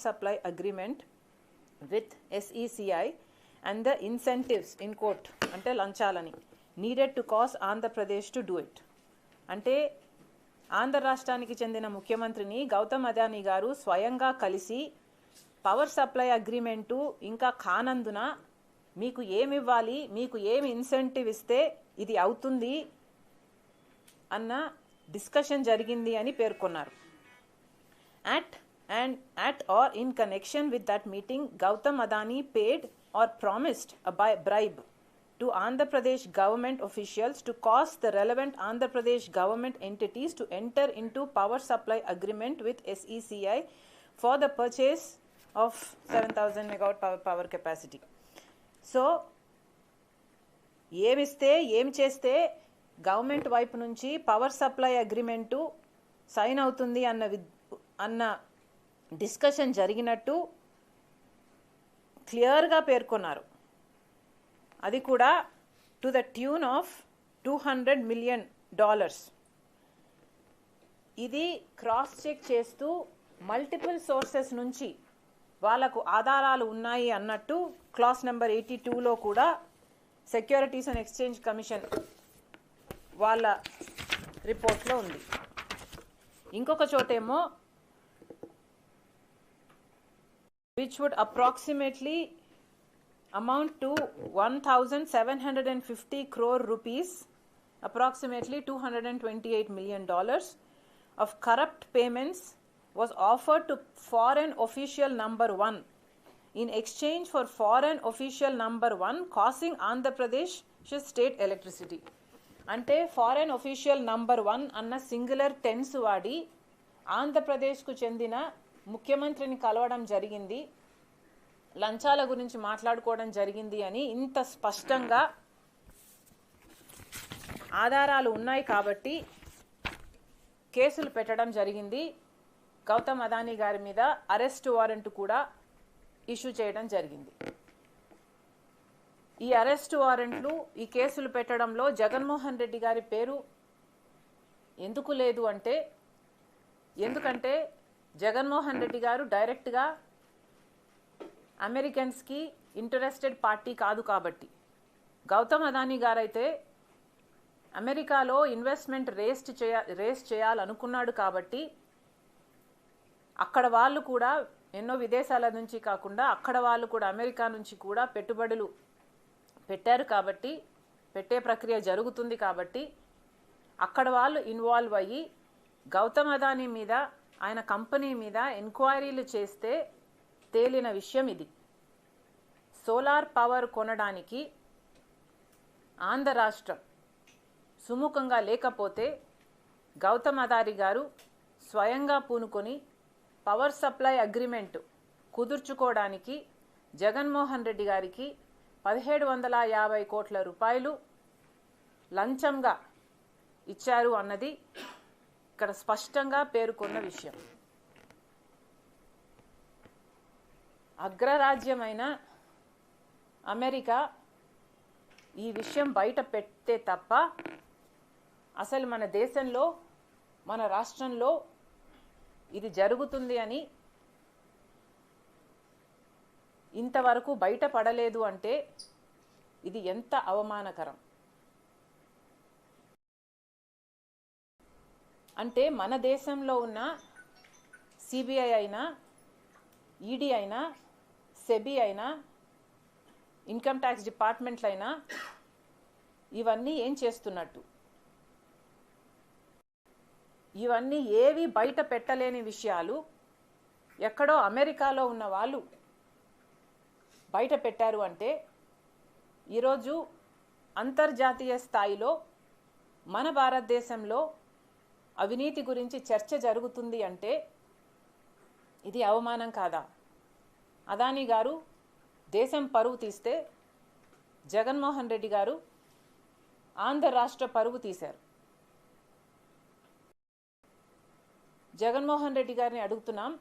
supply agreement with SECI and the incentives in quote ante lanchalani needed to cause Andhra Pradesh to do it. అంటే ఆంధ్ర రాష్ట్రానికి చెందిన ముఖ్యమంత్రిని గౌతమ్ అదానీ గారు స్వయంగా కలిసి power supply agreement ఇంకా కానందున మీకు ఏమి ఇవ్వాలి, మీకు ఏమి ఇన్సెంటివ్ ఇస్తే ఇది అవుతుంది అన్న డిస్కషన్ జరిగింది అని పేర్కొన్నారు. At or in connection with that meeting, Gautam Adani paid or promised a bribe to Andhra Pradesh government officials to cause the relevant Andhra Pradesh government entities to enter into power supply agreement with SECI for the purchase of 7,000 megawatt power capacity. So, ఏమిస్తే ఏం చేస్తే government వైపు నుంచి power supply agreement sign అవుతుంది అన్న discussion జరిగినట్టు క్లియర్గా పేర్కొన్నారు. అది కూడా to the tune of $200 million. ఇది క్రాస్ చెక్ చేస్తూ మల్టిపుల్ సోర్సెస్ నుంచి వాళ్ళకు ఆధారాలు ఉన్నాయి అన్నట్టు క్లాస్ నెంబర్ 82లో కూడా సెక్యూరిటీస్ అండ్ ఎక్స్చేంజ్ కమిషన్ వాళ్ళ రిపోర్ట్లో ఉంది. ఇంకొక చోటేమో which would approximately amount to 1,750 crore rupees, approximately $228 million of corrupt payments was offered to foreign official number 1 in exchange for foreign official number 1 causing Andhra Pradesh state electricity. అంటే foreign official number 1 అన్న singular tense వాడి ఆంధ్రప్రదేశ్కు చెందిన ముఖ్యమంత్రిని కలవడం జరిగింది, లంచాల గురించి మాట్లాడుకోవడం జరిగింది అని ఇంత స్పష్టంగా ఆధారాలు ఉన్నాయి కాబట్టి కేసులు పెట్టడం జరిగింది. గౌతమ్ అదానీ గారి మీద అరెస్ట్ వారెంట్ కూడా ఇష్యూ చేయడం జరిగింది. ఈ అరెస్ట్ వారెంట్లు, ఈ కేసులు పెట్టడంలో జగన్మోహన్ రెడ్డి గారి పేరు ఎందుకు లేదు అంటే, ఎందుకంటే జగన్మోహన్ రెడ్డి గారు డైరెక్ట్గా అమెరికన్స్కి ఇంట్రెస్టెడ్ పార్టీ కాదు కాబట్టి. గౌతమ్ అదానీ గారైతే అమెరికాలో ఇన్వెస్ట్మెంట్ రేస్ చేయాలనుకున్నాడు కాబట్టి అక్కడ వాళ్ళు కూడా ఎన్నో విదేశాల నుంచి కాకుండా అక్కడ వాళ్ళు కూడా అమెరికా నుంచి కూడా పెట్టుబడులు పెట్టారు కాబట్టి, పెట్టే ప్రక్రియ జరుగుతుంది కాబట్టి అక్కడ వాళ్ళు ఇన్వాల్వ్ అయ్యి గౌతమ్ అదానీ మీద, ఆయన కంపెనీ మీద ఎంక్వైరీలు చేస్తే తేలిన విషయం ఇది. సోలార్ పవర్ కొనడానికి ఆంధ్ర రాష్ట్రం సుముఖంగా లేకపోతే గౌతమ్ అదానీ గారు స్వయంగా పూనుకొని పవర్ సప్లై అగ్రిమెంట్ కుదుర్చుకోవడానికి జగన్మోహన్ రెడ్డి గారికి 1,750 కోట్ల రూపాయలు లంచంగా ఇచ్చారు అన్నది ఇక్కడ స్పష్టంగా పేర్కొన్న విషయం. అగ్రరాజ్యమైన అమెరికా ఈ విషయం బయట పెడితే తప్ప అసలు మన దేశంలో, మన రాష్ట్రంలో ఇది జరుగుతుంది అని ఇంతవరకు బయటపడలేదు అంటే ఇది ఎంత అవమానకరం. అంటే మన దేశంలో ఉన్న సిబిఐ అయినా, ఈడీ అయినా, సెబీ అయినా, ఇన్కమ్ ట్యాక్స్ డిపార్ట్మెంట్లైనా ఇవన్నీ ఏం చేస్తున్నట్టు? ఇవన్నీ ఏవి బయట పెట్టలేని విషయాలు ఎక్కడో అమెరికాలో ఉన్న వాళ్ళు బయట పెట్టారు అంటే ఈరోజు అంతర్జాతీయ స్థాయిలో మన భారతదేశంలో అవినీతి గురించి చర్చ జరుగుతుంది అంటే ఇది అవమానం కాదా? అదానీ గారు దేశం పరువు తీస్తే జగన్మోహన్ రెడ్డి గారు ఆంధ్ర రాష్ట్ర పరువు తీశారు. జగన్మోహన్ రెడ్డి గారిని అడుగుతున్నాం,